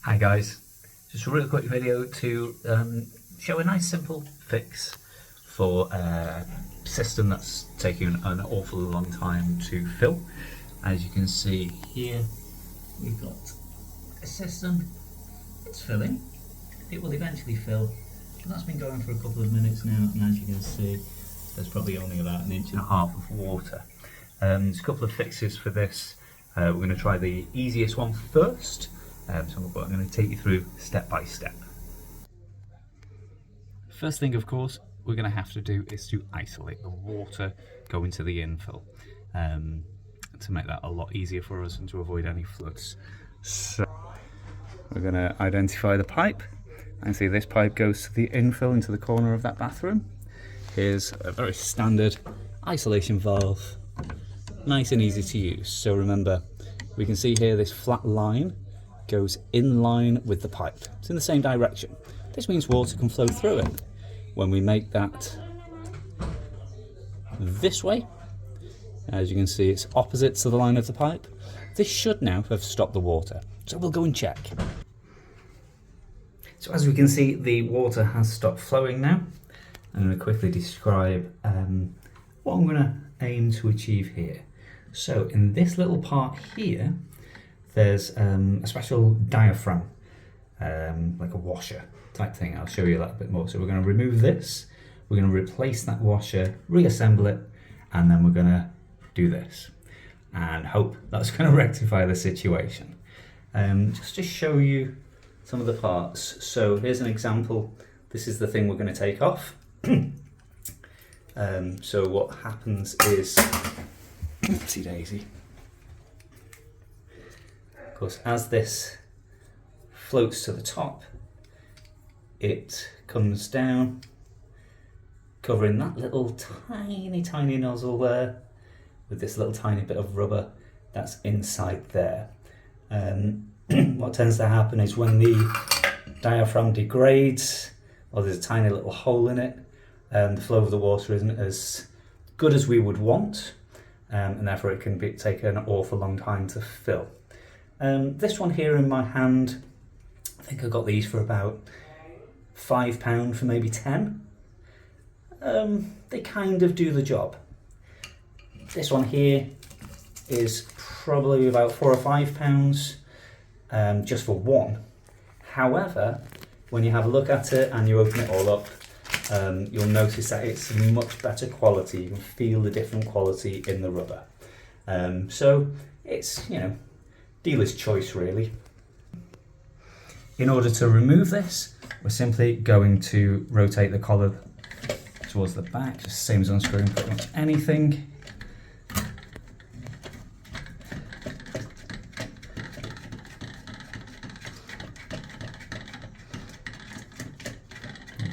Hi guys, just a really quick video to show a nice simple fix for a system that's taking an awfully long time to fill. As you can see here, we've got a system, it's filling, it will eventually fill, but that's been going for a couple of minutes now, and as you can see, there's probably only about 1.5 inches of water. There's a couple of fixes for this. We're going to try the easiest one first. So I'm going to take you through step by step. First thing, of course, we're going to have to do is to isolate the water going to the infill to make that a lot easier for us and to avoid any floods. So we're going to identify the pipe, and see this pipe goes to the infill into the corner of that bathroom. Here's a very standard isolation valve, nice and easy to use. So remember, we can see here this flat line goes in line with the pipe. It's in the same direction. This means water can flow through it. When we make that this way, as you can see, it's opposite to the line of the pipe. This should now have stopped the water. So we'll go and check. So as we can see, the water has stopped flowing now. I'm going to quickly describe what I'm going to aim to achieve here. So in this little part here, there's a special diaphragm, like a washer type thing. I'll show you that a bit more. So we're going to remove this, we're going to replace that washer, reassemble it, and then we're going to do this and hope that's going to rectify the situation. Just to show you some of the parts. So here's an example. This is the thing we're going to take off. So what happens is, oopsie daisy. Of course, as this floats to the top, it comes down, covering that little tiny nozzle there, with this little tiny bit of rubber that's inside there. What tends to happen is when the diaphragm degrades, or there's a tiny little hole in it, the flow of the water isn't as good as we would want, and therefore it can take an awful long time to fill. This one here in my hand, I think I got these for about £5 for maybe 10. They kind of do the job. This one here is probably about £4 or £5 just for one. However, when you have a look at it and you open it all up, you'll notice that it's much better quality. You can feel the different quality in the rubber. So it's, dealer's choice really. In order to remove this, we're simply going to rotate the collar towards the back, just the same as unscrewing pretty much anything.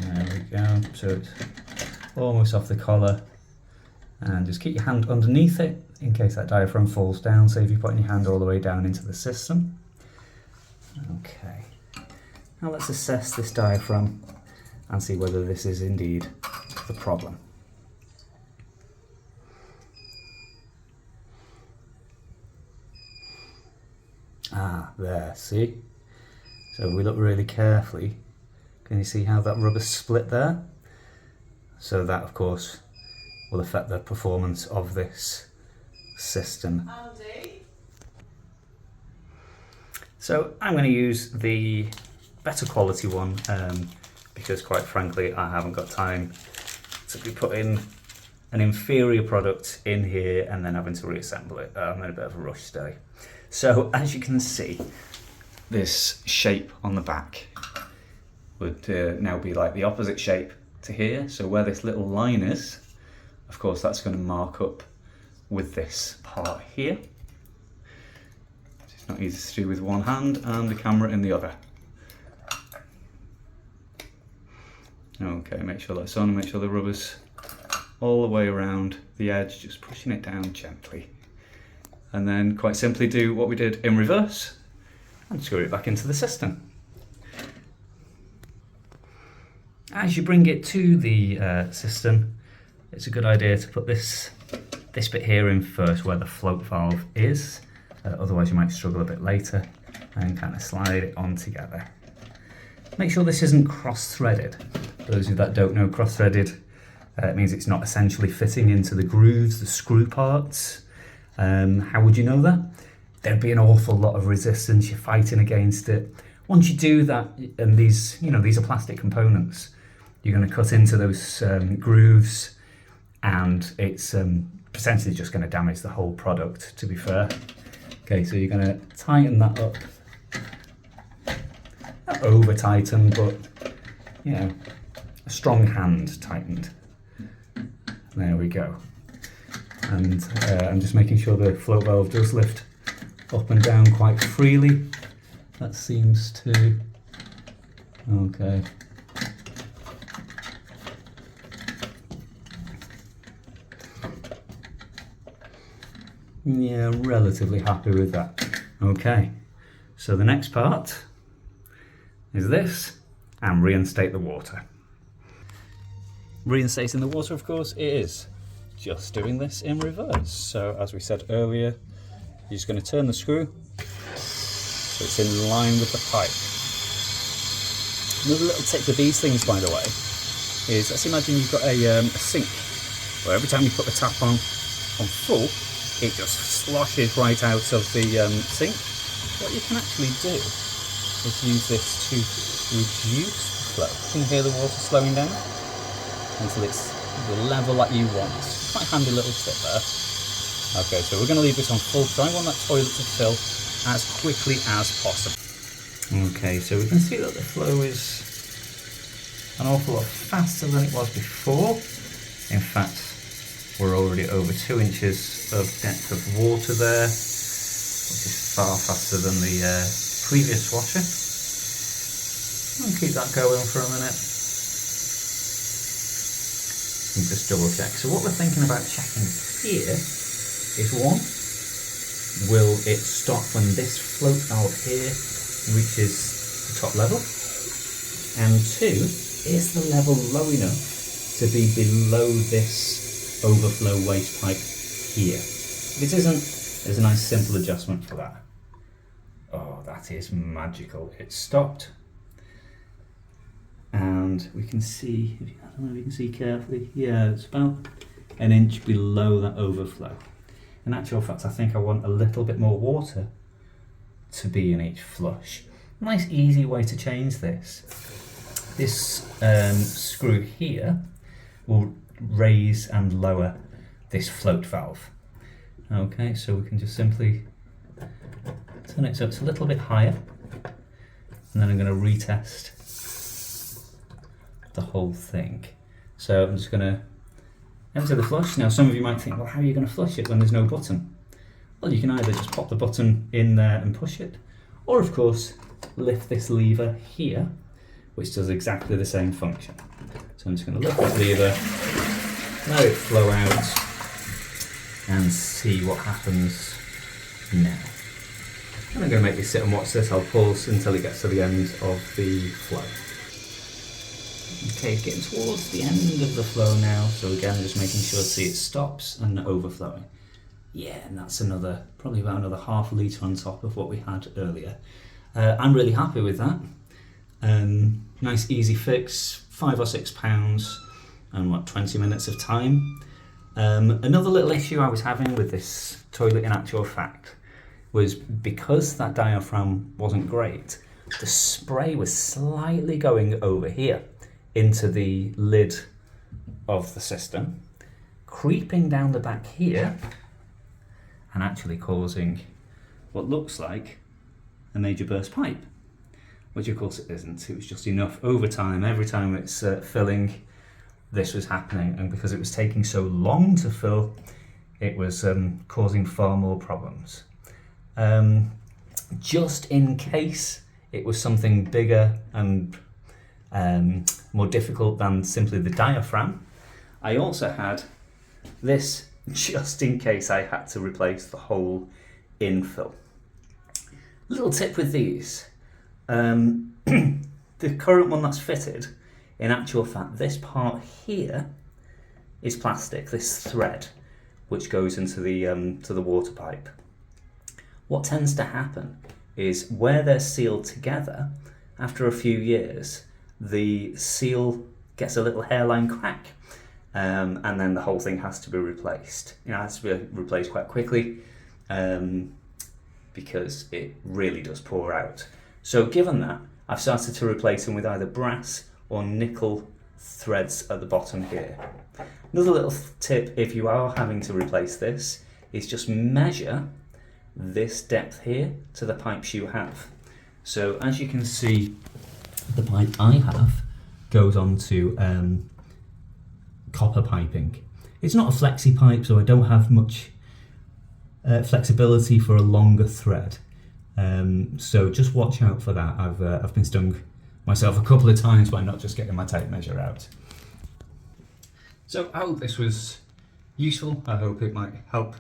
There we go, so it's almost off the collar, and just keep your hand underneath it in case that diaphragm falls down, save you putting your hand all the way down into the system. Okay, now let's assess this diaphragm and see whether this is indeed the problem. Ah, there, see? So if we look really carefully, can you see how that rubber's split there? So that, of course, will affect the performance of this system. So I'm going to use the better quality one because quite frankly I haven't got time to be putting an inferior product in here and then having to reassemble it. I'm in a bit of a rush today. So as you can see, this shape on the back would now be like the opposite shape to here. So where this little line is, of course that's going to mark up with this part here. It's not easy to do with one hand and the camera in the other. Okay, make sure that's on, make sure the rubber's all the way around the edge, just pushing it down gently. And then quite simply do what we did in reverse and screw it back into the system. As you bring it to the system, it's a good idea to put this bit here in first where the float valve is, otherwise you might struggle a bit later. and kind of slide it on together. Make sure this isn't cross-threaded. For those of you that don't know, cross-threaded it means it's not essentially fitting into the grooves, the screw parts. How would you know that? There'd be an awful lot of resistance, you're fighting against it. Once you do that, and these are plastic components, you're going to cut into those grooves, and it's potentially just going to damage the whole product, to be fair. Okay, so you're going to tighten that up. Not over tighten, but a strong hand tightened. There we go. And I'm just making sure the float valve does lift up and down quite freely. That seems to, okay. Yeah, relatively happy with that. Okay, so the next part is this, and reinstate the water. Reinstating the water, of course, is just doing this in reverse. So as we said earlier, you're just going to turn the screw so it's in line with the pipe. Another little tip with these things, by the way, is let's imagine you've got a sink where every time you put the tap on full, it just sloshes right out of the sink. What you can actually do is use this to reduce the flow. You can hear the water slowing down until it's the level that you want. Quite a handy little tip there. Okay, so we're going to leave this on full because I want that toilet to fill as quickly as possible. Okay, so we can see that the flow is an awful lot faster than it was before. In fact, we're already over 2 inches of depth of water there, which is far faster than the previous washer. I'll keep that going for a minute. And just double check. So what we're thinking about checking here is, one, will it stop when this float valve here reaches the top level? And two, is the level low enough to be below this overflow waste pipe here? If it isn't, there's a nice simple adjustment for that. Oh, that is magical. It stopped. And we can see, I don't know if you can see carefully, yeah, it's about an inch below that overflow. In actual fact, I think I want a little bit more water to be in each flush. Nice easy way to change this. This screw here will raise and lower this float valve. Okay, so we can just simply turn it so it's a little bit higher, and then I'm going to retest the whole thing. So I'm just going to enter the flush. Now some of you might think, well, how are you going to flush it when there's no button? Well, you can either just pop the button in there and push it, or of course lift this lever here, which does exactly the same function. So I'm just going to lift that lever, let it flow out, and see what happens now. And I'm going to make you sit and watch this. I'll pause until it gets to the end of the flow. Okay, getting towards the end of the flow now, so again just making sure to see it stops and overflowing. Yeah, and that's probably about another ½ litre on top of what we had earlier. I'm really happy with that. Nice easy fix, £5 or £6 and 20 minutes of time. Another little issue I was having with this toilet in actual fact was because that diaphragm wasn't great, the spray was slightly going over here into the lid of the system, creeping down the back here, and actually causing what looks like a major burst pipe, which of course it isn't. It was just enough over time. Every time it's filling, this was happening, and because it was taking so long to fill, it was causing far more problems. Just in case it was something bigger and more difficult than simply the diaphragm, I also had this just in case I had to replace the whole infill. Little tip with these, the current one that's fitted, in actual fact this part here is plastic, this thread which goes into the to the water pipe. What tends to happen is where they're sealed together, after a few years, the seal gets a little hairline crack, and then the whole thing has to be replaced. It has to be replaced quite quickly because it really does pour out. So given that, I've started to replace them with either brass or nickel threads at the bottom here. Another little tip, if you are having to replace this, is just measure this depth here to the pipes you have. So as you can see, the pipe I have goes on to copper piping. It's not a flexi pipe, so I don't have much flexibility for a longer thread. So just watch out for that. I've been stung myself a couple of times by not just getting my tape measure out. So I hope this was useful. I hope it might help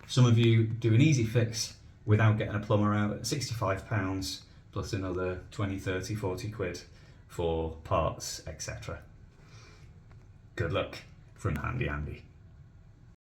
some of you do an easy fix without getting a plumber out at £65 plus another 20, 30, 40 quid for parts, etc. Good luck from Handy Andy.